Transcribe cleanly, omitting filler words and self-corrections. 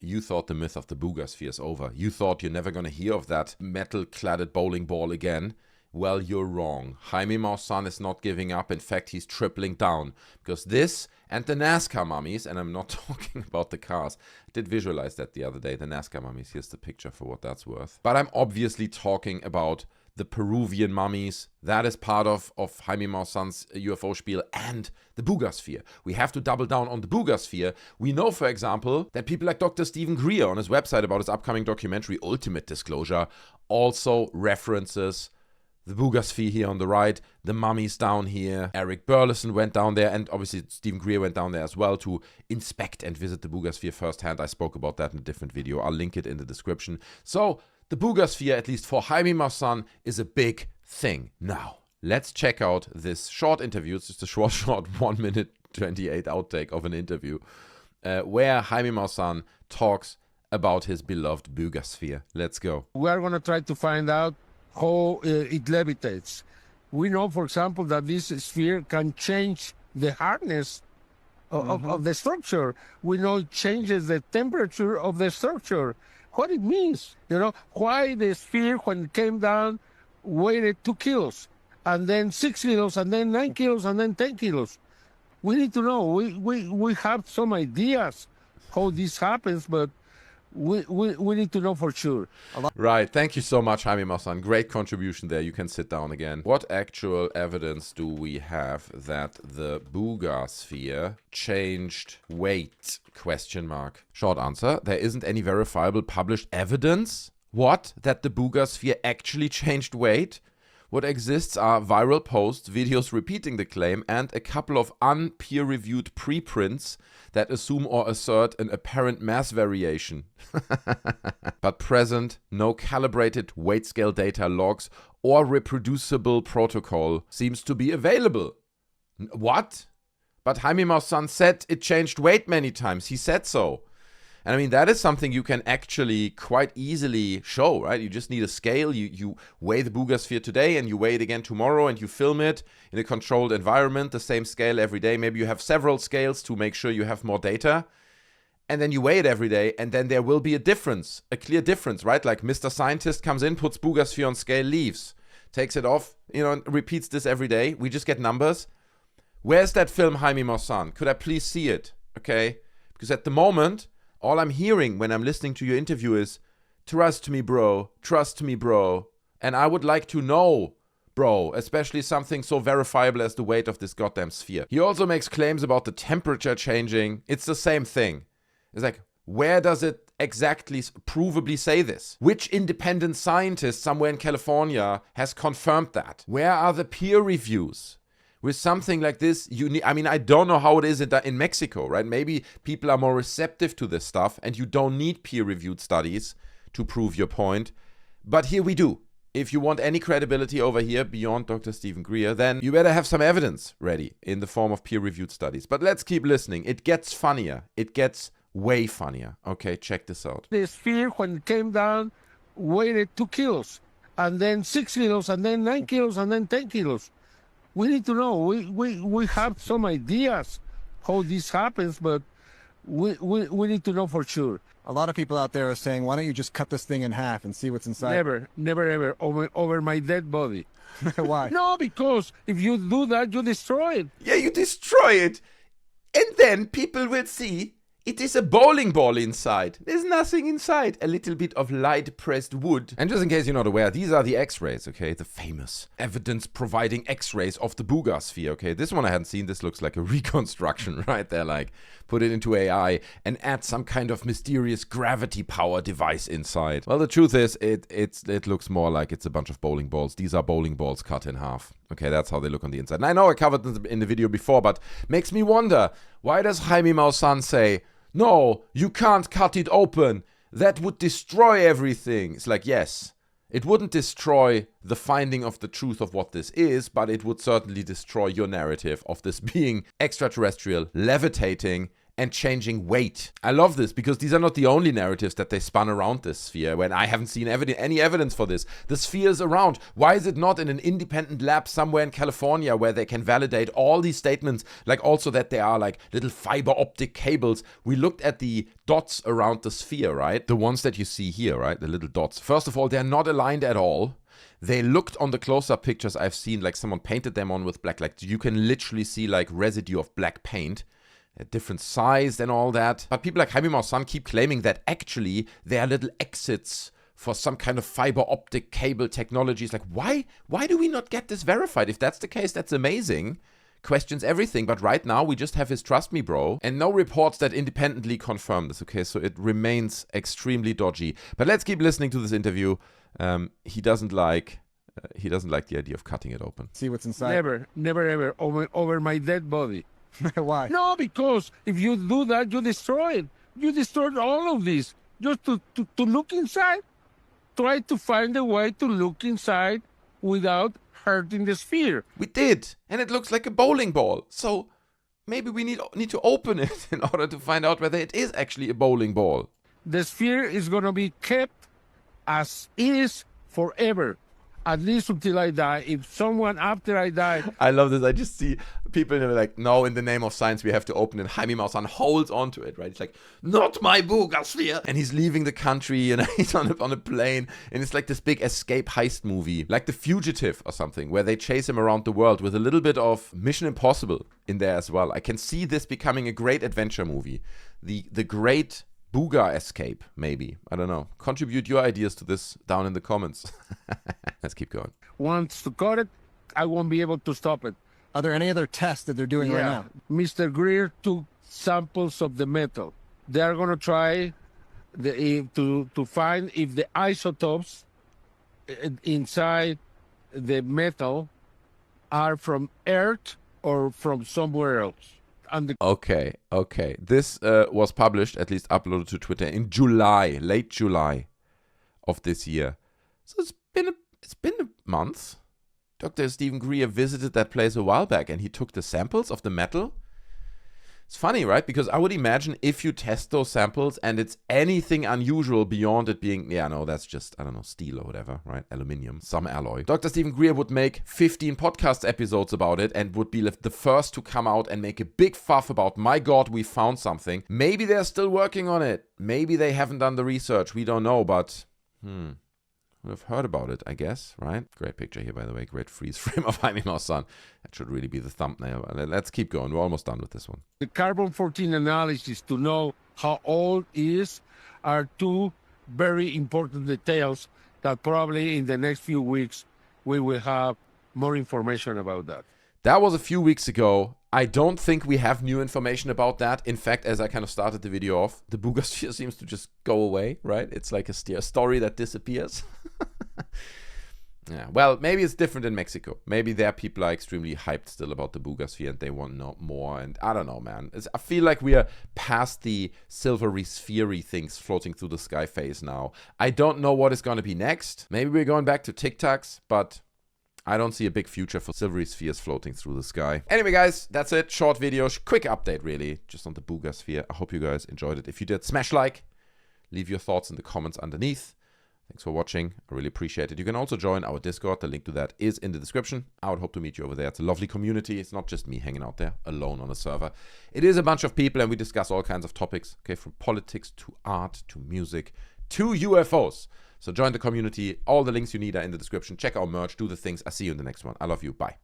You thought the myth of the Buga Sphere is over. You thought you're never going to hear of that metal-cladded bowling ball again. Well, you're wrong. Jaime Maussan is not giving up. In fact, he's tripling down. Because this and the Nascar Mummies, and I'm not talking about the cars. I did visualize that the other day, the Nascar Mummies. Here's the picture for what that's worth. But I'm obviously talking about the Peruvian mummies. That is part of Jaime Maussan's UFO spiel, and the Buga Sphere. We have to double down on the Buga Sphere. We know, for example, that people like Dr. Stephen Greer on his website about his upcoming documentary, Ultimate Disclosure, also references the Buga Sphere here on the right, the mummies down here. Eric Burleson went down there, and obviously Stephen Greer went down there as well to inspect and visit the Buga Sphere firsthand. I spoke about that in a different video. I'll link it in the description. So, the Buga Sphere, at least for Jaime Maussan, is a big thing. Now, let's check out this short interview. It's just a short 1 minute 28 outtake of an interview where Jaime Maussan talks about his beloved Buga Sphere. Let's go. We are going to try to find out how it levitates. We know, for example, that this sphere can change the hardness of the structure. We know it changes the temperature of the structure. What it means, why the sphere, when it came down, weighed 2 kilos, and then 6 kilos, and then 9 kilos, and then 10 kilos. We need to know. We have some ideas how this happens, but we need to know for sure. Right. Thank you so much, Jaime Maussan. Great contribution there. You can sit down again. What actual evidence do we have that the Buga Sphere changed weight? ? Short answer. There isn't any verifiable published evidence. What? That the Buga Sphere actually changed weight? What exists are viral posts, videos repeating the claim, and a couple of unpeer-reviewed preprints that assume or assert an apparent mass variation. But present, no calibrated weight scale data logs or reproducible protocol seems to be available. What? But Jaime Maussan said it changed weight many times. He said so. And I mean, that is something you can actually quite easily show, right? You just need a scale. You weigh the Buga Sphere today and you weigh it again tomorrow and you film it in a controlled environment, the same scale every day. Maybe you have several scales to make sure you have more data. And then you weigh it every day and then there will be a difference, a clear difference, right? Like Mr. Scientist comes in, puts Buga Sphere on scale, leaves, takes it off, and repeats this every day. We just get numbers. Where's that film, Jaime Maussan? Could I please see it? Okay? Because at the moment, all I'm hearing when I'm listening to your interview is, trust me, bro, trust me, bro. And I would like to know, bro, especially something so verifiable as the weight of this goddamn sphere. He also makes claims about the temperature changing. It's the same thing. It's like, where does it exactly provably say this? Which independent scientist somewhere in California has confirmed that? Where are the peer reviews? With something like this, you need, I don't know how it is in Mexico, right? Maybe people are more receptive to this stuff and you don't need peer-reviewed studies to prove your point. But here we do. If you want any credibility over here beyond Dr. Stephen Greer, then you better have some evidence ready in the form of peer-reviewed studies. But let's keep listening. It gets funnier. It gets way funnier. Okay, check this out. The sphere, when it came down, weighed 2 kilos, and then 6 kilos, and then 9 kilos, and then 10 kilos. We need to know. We have some ideas how this happens, but we need to know for sure. A lot of people out there are saying, why don't you just cut this thing in half and see what's inside? Never, ever, over my dead body. Why? No, because if you do that, you destroy it. Yeah, you destroy it. And then people will see it is a bowling ball inside. There's nothing inside. A little bit of light-pressed wood. And just in case you're not aware, these are the X-rays, okay? The famous evidence-providing X-rays of the Buga Sphere, okay? This one I hadn't seen. This looks like a reconstruction, right? They're like, put it into AI and add some kind of mysterious gravity power device inside. Well, the truth is, it looks more like it's a bunch of bowling balls. These are bowling balls cut in half. Okay, that's how they look on the inside. And I know I covered this in the video before, but makes me wonder, why does Jaime Maussan say, no, you can't cut it open. That would destroy everything. It's like, yes, it wouldn't destroy the finding of the truth of what this is, but it would certainly destroy your narrative of this being extraterrestrial, levitating, and changing weight. I love this because these are not the only narratives that they spun around this sphere when I haven't seen any evidence for this. The sphere is around. Why is it not in an independent lab somewhere in California where they can validate all these statements, like also that they are like little fiber optic cables? We looked at the dots around the sphere, right? The ones that you see here, right? The little dots. First of all, they're not aligned at all. They looked on the close-up pictures I've seen like someone painted them on with black. Like you can literally see like residue of black paint. A different size and all that. But people like Jaime Maussan keep claiming that actually they are little exits for some kind of fiber optic cable technologies. Like, why do we not get this verified? If that's the case, that's amazing. Questions everything. But right now, we just have his trust me, bro. And no reports that independently confirm this. Okay, so it remains extremely dodgy. But let's keep listening to this interview. He doesn't like the idea of cutting it open. See what's inside. Never, ever over my dead body. Why? No, because if you do that, you destroy it. You destroyed all of this just to look inside. Try to find a way to look inside without hurting the sphere. We did, and it looks like a bowling ball. So maybe we need to open it in order to find out whether it is actually a bowling ball. The sphere is going to be kept as it is forever. At least until I die. If someone after I die... I love this. I just see people like, no, in the name of science, we have to open it. Jaime Maussan holds onto it, right? It's like, not my Buga Sphere. And he's leaving the country and he's on a plane. And it's like this big escape heist movie, like The Fugitive or something, where they chase him around the world with a little bit of Mission Impossible in there as well. I can see this becoming a great adventure movie. The great Buga escape, maybe. I don't know. Contribute your ideas to this down in the comments. Let's keep going. Wants to cut it, I won't be able to stop it. Are there any other tests that they're doing right now? Mr. Greer took samples of the metal. They are going to try to find if the isotopes inside the metal are from Earth or from somewhere else. Okay. This was published, at least uploaded to Twitter in July, late July of this year. So it's been a month. Dr. Stephen Greer visited that place a while back and he took the samples of the metal. It's funny, right? Because I would imagine if you test those samples and it's anything unusual beyond it being, that's just, I don't know, steel or whatever, right? Aluminium, some alloy. Dr. Stephen Greer would make 15 podcast episodes about it and would be the first to come out and make a big fuff about, my God, we found something. Maybe they're still working on it. Maybe they haven't done the research. We don't know, but would have heard about it, I guess, right? Great picture here, by the way. Great freeze frame of Jaime Maussan. That should really be the thumbnail. Let's keep going. We're almost done with this one. The carbon-14 analysis to know how old it is are two very important details that probably in the next few weeks we will have more information about that. That was a few weeks ago. I don't think we have new information about that. In fact, as I kind of started the video off, the Buga Sphere seems to just go away, right? It's like a story that disappears. Yeah, well, maybe it's different in Mexico. Maybe there people are extremely hyped still about the Buga Sphere and they want to know more. And I don't know, man. I feel like we are past the silvery, sphery things floating through the sky phase now. I don't know what is going to be next. Maybe we're going back to Tic Tacs, but I don't see a big future for silvery spheres floating through the sky. Anyway, guys, that's it. Short video, quick update, really, just on the Buga Sphere. I hope you guys enjoyed it. If you did, smash like. Leave your thoughts in the comments underneath. Thanks for watching. I really appreciate it. You can also join our Discord. The link to that is in the description. I would hope to meet you over there. It's a lovely community. It's not just me hanging out there alone on a server. It is a bunch of people, and we discuss all kinds of topics, okay, from politics to art to music to UFOs. So join the community. All the links you need are in the description. Check our merch. Do the things. I'll see you in the next one. I love you. Bye.